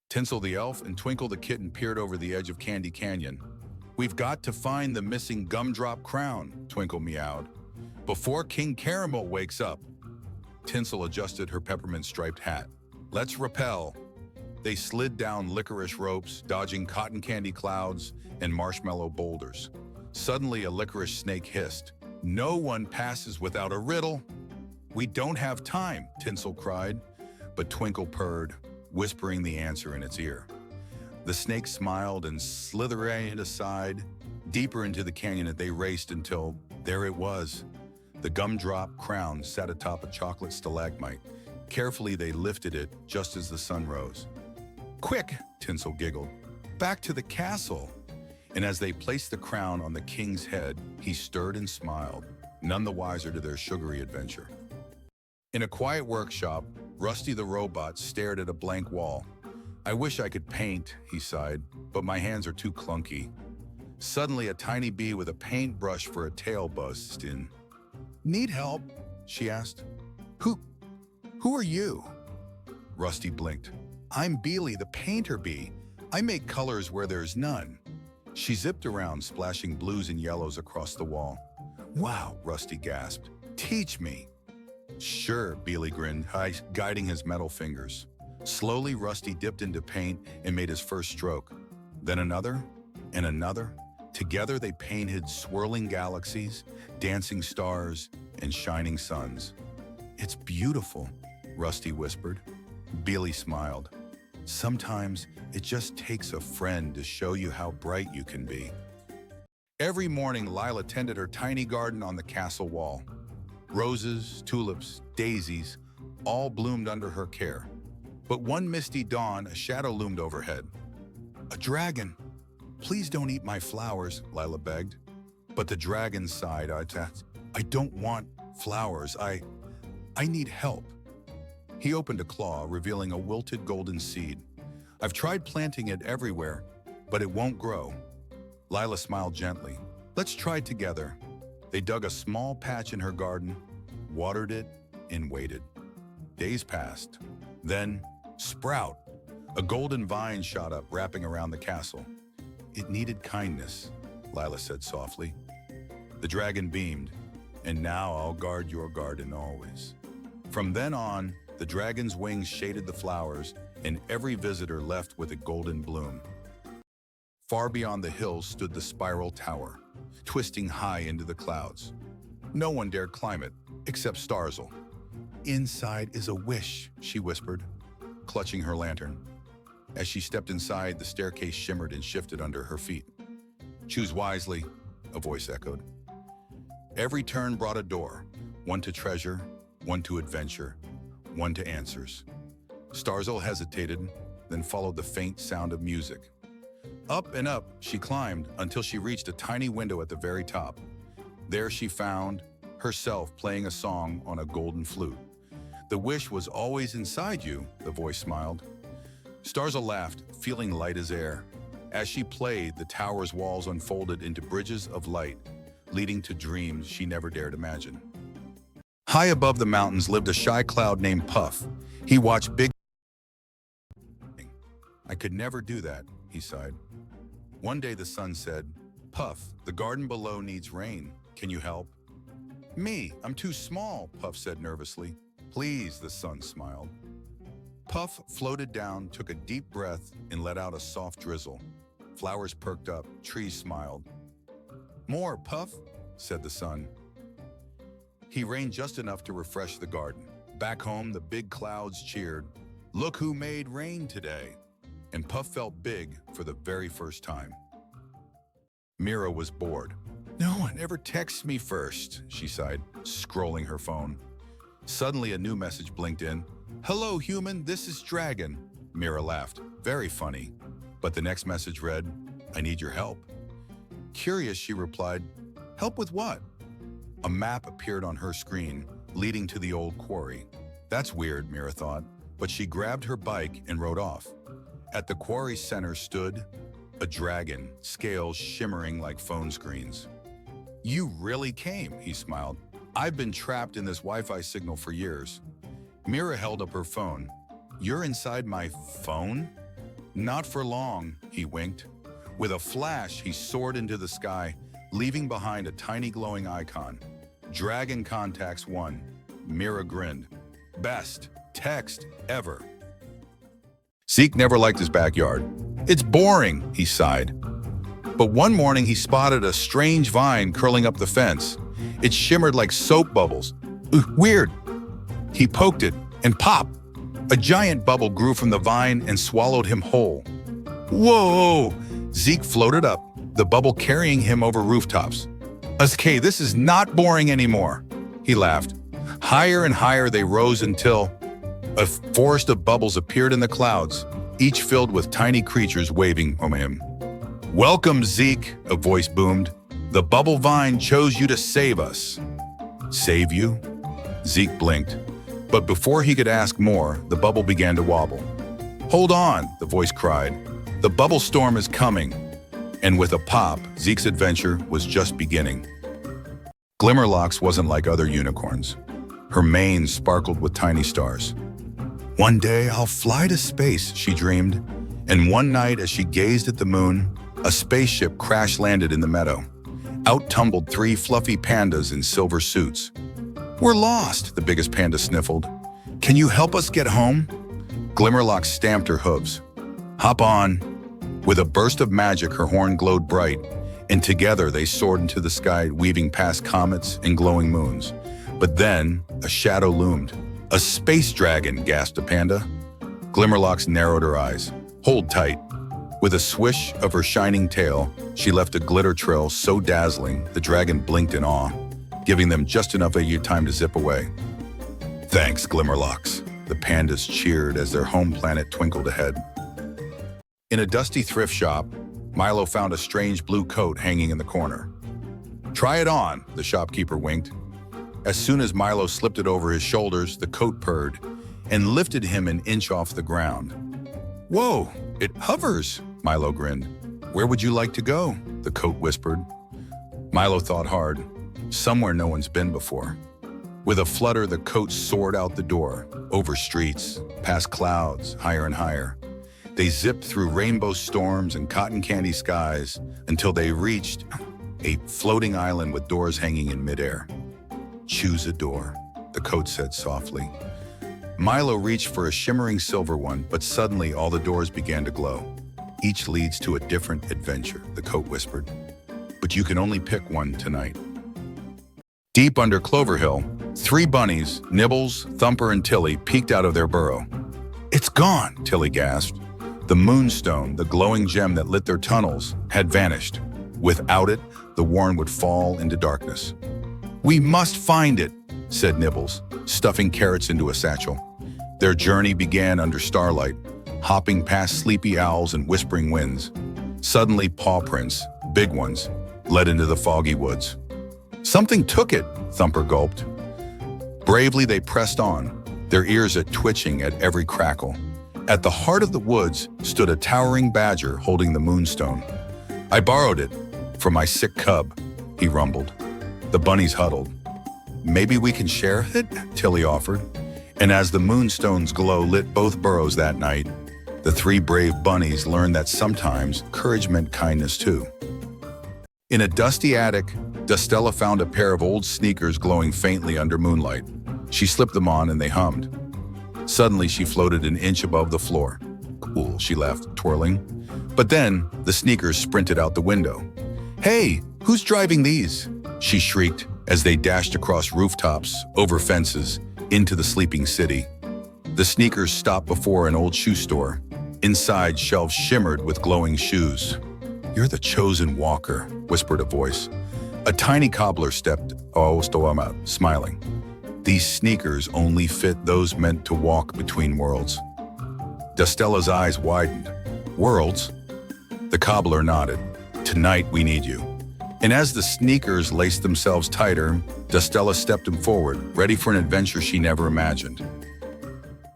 Tinsel the elf and Twinkle the kitten peered over the edge of Candy Canyon. "We've got to find the missing gumdrop crown," Twinkle meowed, "before King Caramel wakes up." Tinsel adjusted her peppermint-striped hat. "Let's rappel." They slid down licorice ropes, dodging cotton candy clouds and marshmallow boulders. Suddenly, a licorice snake hissed. "No one passes without a riddle." "We don't have time," Tinsel cried, but Twinkle purred, whispering the answer in its ear. The snake smiled and slithered aside. Deeper into the canyon they raced until there it was. The gumdrop crown sat atop a chocolate stalagmite. Carefully, they lifted it just as the sun rose. "Quick," Tinsel giggled, "back to the castle." And as they placed the crown on the king's head, he stirred and smiled, none the wiser to their sugary adventure. In a quiet workshop, Rusty the robot stared at a blank wall. "I wish I could paint," he sighed, "but my hands are too clunky." Suddenly, a tiny bee with a paintbrush for a tail buzzed in. "Need help?" she asked. Who are you?" Rusty blinked. "I'm Beely, the painter bee. I make colors where there's none." She zipped around, splashing blues and yellows across the wall. "Wow," Rusty gasped. "Teach me." "Sure," Beely grinned, guiding his metal fingers. Slowly, Rusty dipped into paint and made his first stroke. Then another and another. Together, they painted swirling galaxies, dancing stars, and shining suns. "It's beautiful," Rusty whispered. Beely smiled. "Sometimes it just takes a friend to show you how bright you can be." Every morning, Lila tended her tiny garden on the castle wall. Roses, tulips, daisies, all bloomed under her care. But one misty dawn, a shadow loomed overhead. "A dragon! Please don't eat my flowers," Lila begged. But the dragon sighed. "I don't want flowers. I need help." He opened a claw, revealing a wilted golden seed. "I've tried planting it everywhere, but it won't grow." Lila smiled gently. "Let's try together." They dug a small patch in her garden, watered it, and waited. Days passed. Then, sprout! A golden vine shot up, wrapping around the castle. "It needed kindness," Lila said softly. The dragon beamed. "And now I'll guard your garden always." From then on, the dragon's wings shaded the flowers, and every visitor left with a golden bloom. Far beyond the hills stood the spiral tower, twisting high into the clouds. No one dared climb it, except Starzl. "Inside is a wish," she whispered, clutching her lantern. As she stepped inside, the staircase shimmered and shifted under her feet. "Choose wisely," a voice echoed. Every turn brought a door, one to treasure, one to adventure, one to answers. Starzl hesitated, then followed the faint sound of music. Up and up she climbed until she reached a tiny window at the very top. There she found herself playing a song on a golden flute. "The wish was always inside you," the voice smiled. Starzl laughed, feeling light as air. As she played, the tower's walls unfolded into bridges of light, leading to dreams she never dared imagine. High above the mountains lived a shy cloud named Puff. He watched big... "I could never do that," he sighed. One day the sun said, "Puff, the garden below needs rain. Can you help?" "Me, I'm too small," Puff said nervously. "Please," the sun smiled. Puff floated down, took a deep breath, and let out a soft drizzle. Flowers perked up, trees smiled. "More, Puff," said the sun. He rained just enough to refresh the garden. Back home, the big clouds cheered. "Look who made rain today." And Puff felt big for the very first time. Mira was bored. "No one ever texts me first," she sighed, scrolling her phone. Suddenly, a new message blinked in. "Hello, human, this is Dragon." Mira laughed. Very funny. But the next message read, "I need your help." Curious, she replied, "Help with what?" A map appeared on her screen, leading to the old quarry. That's weird, Mira thought, but she grabbed her bike and rode off. At the quarry's center stood a dragon, scales shimmering like phone screens. "You really came," he smiled. "I've been trapped in this Wi-Fi signal for years." Mira held up her phone. "You're inside my phone?" Not for long, he winked. With a flash, he soared into the sky, leaving behind a tiny glowing icon. Dragon Contacts 1. Mira grinned. Best text ever. Zeke never liked his backyard. It's boring, he sighed. But one morning he spotted a strange vine curling up the fence. It shimmered like soap bubbles. Weird. He poked it, and pop! A giant bubble grew from the vine and swallowed him whole. Whoa! Zeke floated up, the bubble carrying him over rooftops. Okay, this is not boring anymore, he laughed. Higher and higher they rose until a forest of bubbles appeared in the clouds, each filled with tiny creatures waving from him. Welcome, Zeke, a voice boomed. The bubble vine chose you to save us. Save you? Zeke blinked. But before he could ask more, the bubble began to wobble. Hold on, the voice cried. The bubble storm is coming. And with a pop, Zeke's adventure was just beginning. Glimmerlocks wasn't like other unicorns. Her mane sparkled with tiny stars. One day I'll fly to space, she dreamed. And one night as she gazed at the moon, a spaceship crash-landed in the meadow. Out tumbled 3 fluffy pandas in silver suits. We're lost, the biggest panda sniffled. Can you help us get home? Glimmerlock stamped her hooves. Hop on. With a burst of magic, her horn glowed bright, and together they soared into the sky, weaving past comets and glowing moons. But then, a shadow loomed. A space dragon, gasped a panda. Glimmerlocks narrowed her eyes. Hold tight. With a swish of her shining tail, she left a glitter trail so dazzling the dragon blinked in awe, giving them just enough time to zip away. Thanks, Glimmerlocks, the pandas cheered as their home planet twinkled ahead. In a dusty thrift shop, Milo found a strange blue coat hanging in the corner. Try it on, the shopkeeper winked. As soon as Milo slipped it over his shoulders, the coat purred and lifted him an inch off the ground. Whoa, it hovers, Milo grinned. Where would you like to go? The coat whispered. Milo thought hard. Somewhere no one's been before. With a flutter, the coat soared out the door, over streets, past clouds, higher and higher. They zipped through rainbow storms and cotton candy skies until they reached a floating island with doors hanging in midair. Choose a door, the coat said softly. Milo reached for a shimmering silver one, but suddenly all the doors began to glow. Each leads to a different adventure, the coat whispered. But you can only pick one tonight. Deep under Clover Hill, 3 bunnies, Nibbles, Thumper, and Tilly, peeked out of their burrow. It's gone, Tilly gasped. The moonstone, the glowing gem that lit their tunnels, had vanished. Without it, the warren would fall into darkness. We must find it, said Nibbles, stuffing carrots into a satchel. Their journey began under starlight, hopping past sleepy owls and whispering winds. Suddenly, paw prints, big ones, led into the foggy woods. Something took it, Thumper gulped. Bravely, they pressed on, their ears twitching at every crackle. At the heart of the woods stood a towering badger holding the moonstone. I borrowed it for my sick cub, he rumbled. The bunnies huddled. Maybe we can share it, Tilly offered. And as the moonstone's glow lit both burrows that night, the 3 brave bunnies learned that sometimes courage meant kindness too. In a dusty attic, Dustella found a pair of old sneakers glowing faintly under moonlight. She slipped them on and they hummed. Suddenly, she floated an inch above the floor. Cool, she laughed, twirling. But then, the sneakers sprinted out the window. Hey, who's driving these? She shrieked as they dashed across rooftops, over fences, into the sleeping city. The sneakers stopped before an old shoe store. Inside, shelves shimmered with glowing shoes. You're the chosen walker, whispered a voice. A tiny cobbler stepped, smiling. These sneakers only fit those meant to walk between worlds. Dustella's eyes widened. Worlds? The cobbler nodded. Tonight we need you. And as the sneakers laced themselves tighter, Dustella stepped him forward, ready for an adventure she never imagined.